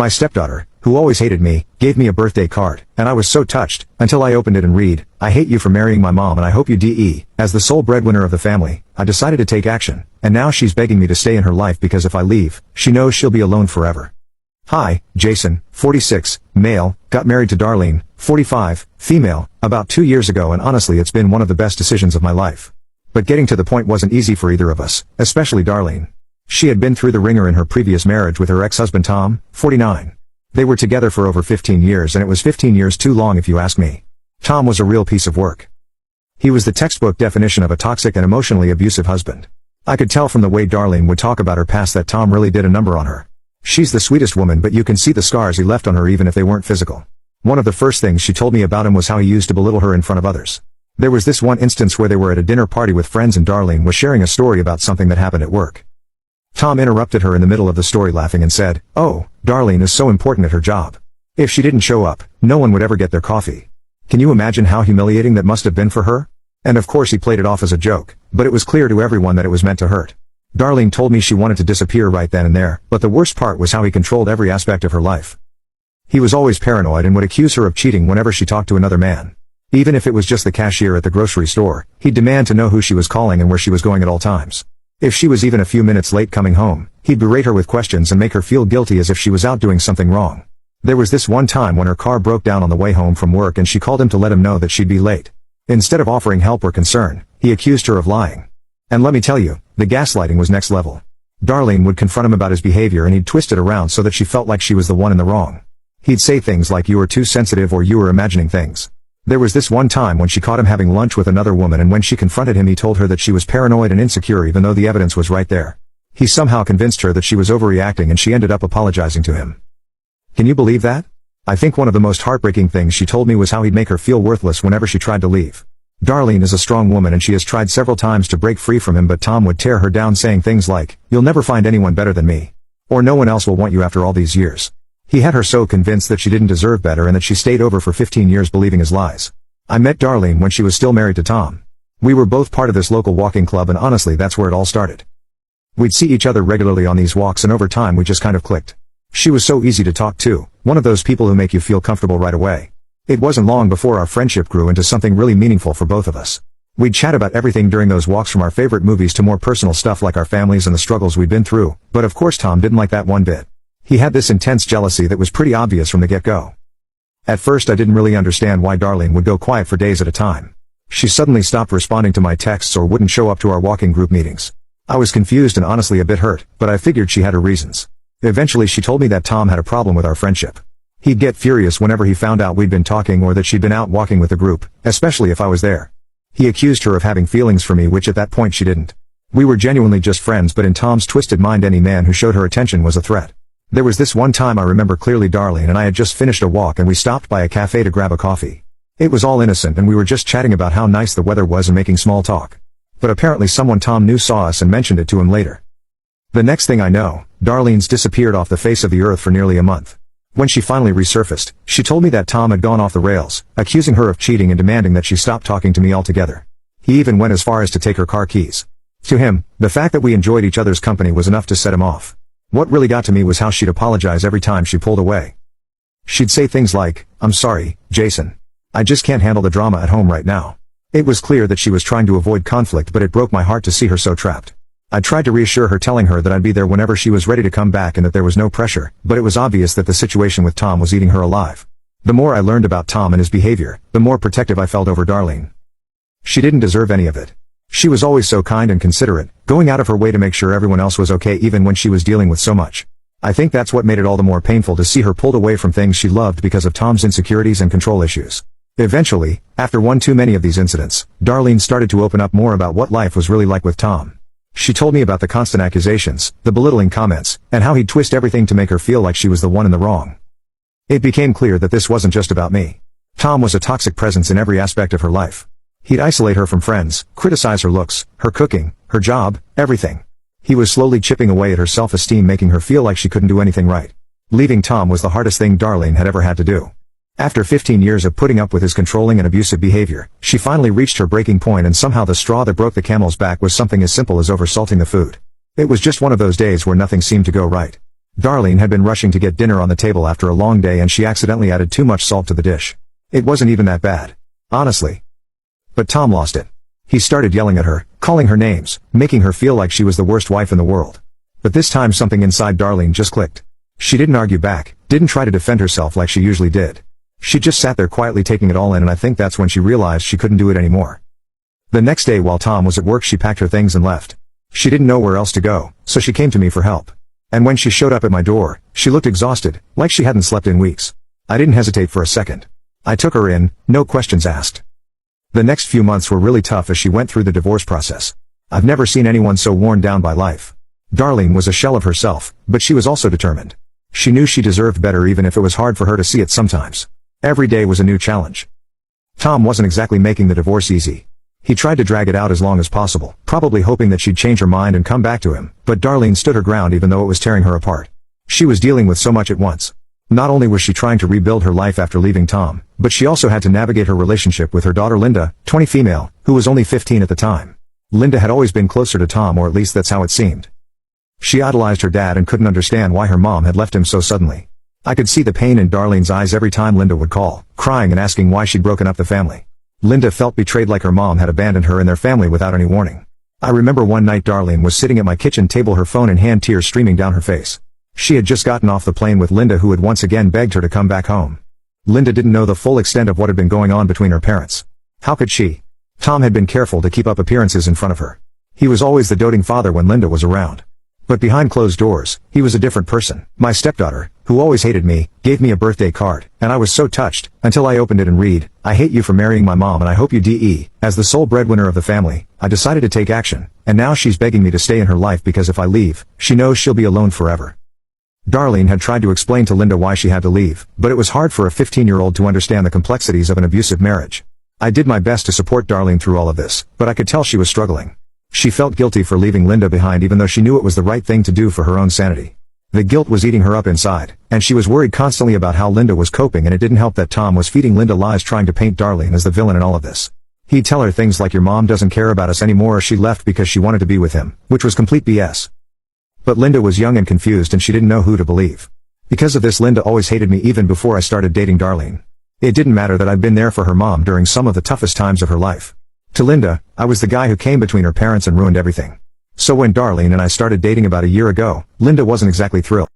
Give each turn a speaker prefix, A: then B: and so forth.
A: My stepdaughter, who always hated me, gave me a birthday card, and I was so touched, until I opened it and read, "I hate you for marrying my mom and I hope you die." As the sole breadwinner of the family, I decided to take action, and now she's begging me to stay in her life because if I leave, she knows she'll be alone forever. Hi, Jason, 46, male, got married to Darlene, 45, female, about 2 years ago, and honestly it's been one of the best decisions of my life. But getting to the point wasn't easy for either of us, especially Darlene. She had been through the ringer in her previous marriage with her ex-husband Tom, 49. They were together for over 15 years and it was 15 years too long if you ask me. Tom was a real piece of work. He was the textbook definition of a toxic and emotionally abusive husband. I could tell from the way Darlene would talk about her past that Tom really did a number on her. She's the sweetest woman, but you can see the scars he left on her even if they weren't physical. One of the first things she told me about him was how he used to belittle her in front of others. There was this one instance where they were at a dinner party with friends and Darlene was sharing a story about something that happened at work. Tom interrupted her in the middle of the story laughing and said, "Oh, Darlene is so important at her job. If she didn't show up, no one would ever get their coffee." Can you imagine how humiliating that must have been for her? And of course he played it off as a joke, but it was clear to everyone that it was meant to hurt. Darlene told me she wanted to disappear right then and there, but the worst part was how he controlled every aspect of her life. He was always paranoid and would accuse her of cheating whenever she talked to another man. Even if it was just the cashier at the grocery store, he'd demand to know who she was calling and where she was going at all times. If she was even a few minutes late coming home, he'd berate her with questions and make her feel guilty as if she was out doing something wrong. There was this one time when her car broke down on the way home from work and she called him to let him know that she'd be late. Instead of offering help or concern, he accused her of lying. And let me tell you, the gaslighting was next level. Darlene would confront him about his behavior and he'd twist it around so that she felt like she was the one in the wrong. He'd say things like "you were too sensitive" or "you were imagining things." There was this one time when she caught him having lunch with another woman and when she confronted him he told her that she was paranoid and insecure even though the evidence was right there. He somehow convinced her that she was overreacting and she ended up apologizing to him. Can you believe that? I think one of the most heartbreaking things she told me was how he'd make her feel worthless whenever she tried to leave. Darlene is a strong woman and she has tried several times to break free from him, but Tom would tear her down saying things like, "You'll never find anyone better than me." Or "No one else will want you after all these years." He had her so convinced that she didn't deserve better and that she stayed over for 15 years believing his lies. I met Darlene when she was still married to Tom. We were both part of this local walking club and honestly that's where it all started. We'd see each other regularly on these walks and over time we just kind of clicked. She was so easy to talk to, one of those people who make you feel comfortable right away. It wasn't long before our friendship grew into something really meaningful for both of us. We'd chat about everything during those walks, from our favorite movies to more personal stuff like our families and the struggles we'd been through, but of course Tom didn't like that one bit. He had this intense jealousy that was pretty obvious from the get-go. At first I didn't really understand why Darlene would go quiet for days at a time. She suddenly stopped responding to my texts or wouldn't show up to our walking group meetings. I was confused and honestly a bit hurt, but I figured she had her reasons. Eventually she told me that Tom had a problem with our friendship. He'd get furious whenever he found out we'd been talking or that she'd been out walking with the group, especially if I was there. He accused her of having feelings for me, which at that point she didn't. We were genuinely just friends, but in Tom's twisted mind any man who showed her attention was a threat. There was this one time I remember clearly. Darlene and I had just finished a walk and we stopped by a cafe to grab a coffee. It was all innocent and we were just chatting about how nice the weather was and making small talk. But apparently someone Tom knew saw us and mentioned it to him later. The next thing I know, Darlene's disappeared off the face of the earth for nearly a month. When she finally resurfaced, she told me that Tom had gone off the rails, accusing her of cheating and demanding that she stop talking to me altogether. He even went as far as to take her car keys. To him, the fact that we enjoyed each other's company was enough to set him off. What really got to me was how she'd apologize every time she pulled away. She'd say things like, "I'm sorry, Jason. I just can't handle the drama at home right now." It was clear that she was trying to avoid conflict, but it broke my heart to see her so trapped. I tried to reassure her, telling her that I'd be there whenever she was ready to come back and that there was no pressure, but it was obvious that the situation with Tom was eating her alive. The more I learned about Tom and his behavior, the more protective I felt over Darlene. She didn't deserve any of it. She was always so kind and considerate, going out of her way to make sure everyone else was okay even when she was dealing with so much. I think that's what made it all the more painful to see her pulled away from things she loved because of Tom's insecurities and control issues. Eventually, after one too many of these incidents, Darlene started to open up more about what life was really like with Tom. She told me about the constant accusations, the belittling comments, and how he'd twist everything to make her feel like she was the one in the wrong. It became clear that this wasn't just about me. Tom was a toxic presence in every aspect of her life. He'd isolate her from friends, criticize her looks, her cooking, her job, everything. He was slowly chipping away at her self-esteem, making her feel like she couldn't do anything right. Leaving Tom was the hardest thing Darlene had ever had to do. After 15 years of putting up with his controlling and abusive behavior, she finally reached her breaking point, and somehow the straw that broke the camel's back was something as simple as oversalting the food. It was just one of those days where nothing seemed to go right. Darlene had been rushing to get dinner on the table after a long day and she accidentally added too much salt to the dish. It wasn't even that bad. Honestly. But Tom lost it. He started yelling at her, calling her names, making her feel like she was the worst wife in the world. But this time something inside Darlene just clicked. She didn't argue back, didn't try to defend herself like she usually did. She just sat there quietly taking it all in, and I think that's when she realized she couldn't do it anymore. The next day while Tom was at work she packed her things and left. She didn't know where else to go, so she came to me for help. And when she showed up at my door, she looked exhausted, like she hadn't slept in weeks. I didn't hesitate for a second. I took her in, no questions asked. The next few months were really tough as she went through the divorce process. I've never seen anyone so worn down by life. Darlene was a shell of herself, but she was also determined. She knew she deserved better even if it was hard for her to see it sometimes. Every day was a new challenge. Tom wasn't exactly making the divorce easy. He tried to drag it out as long as possible, probably hoping that she'd change her mind and come back to him, but Darlene stood her ground even though it was tearing her apart. She was dealing with so much at once. Not only was she trying to rebuild her life after leaving Tom, but she also had to navigate her relationship with her daughter Linda, 20 female, who was only 15 at the time. Linda had always been closer to Tom, or at least that's how it seemed. She idolized her dad and couldn't understand why her mom had left him so suddenly. I could see the pain in Darlene's eyes every time Linda would call, crying and asking why she'd broken up the family. Linda felt betrayed, like her mom had abandoned her and their family without any warning. I remember one night Darlene was sitting at my kitchen table, her phone in hand, tears streaming down her face. She had just gotten off the plane with Linda, who had once again begged her to come back home. Linda didn't know the full extent of what had been going on between her parents. How could she? Tom had been careful to keep up appearances in front of her. He was always the doting father when Linda was around. But behind closed doors, he was a different person. My stepdaughter, who always hated me, gave me a birthday card, and I was so touched, until I opened it and read, "I hate you for marrying my mom and I hope you die. As the sole breadwinner of the family, I decided to take action, and now she's begging me to stay in her life because if I leave, she knows she'll be alone forever." Darlene had tried to explain to Linda why she had to leave, but it was hard for a 15-year-old to understand the complexities of an abusive marriage. I did my best to support Darlene through all of this, but I could tell she was struggling. She felt guilty for leaving Linda behind even though she knew it was the right thing to do for her own sanity. The guilt was eating her up inside, and she was worried constantly about how Linda was coping, and it didn't help that Tom was feeding Linda lies, trying to paint Darlene as the villain in all of this. He'd tell her things like, "Your mom doesn't care about us anymore," or "She left because she wanted to be with him," which was complete BS. But Linda was young and confused and she didn't know who to believe. Because of this, Linda always hated me even before I started dating Darlene. It didn't matter that I'd been there for her mom during some of the toughest times of her life. To Linda, I was the guy who came between her parents and ruined everything. So when Darlene and I started dating about a year ago, Linda wasn't exactly thrilled.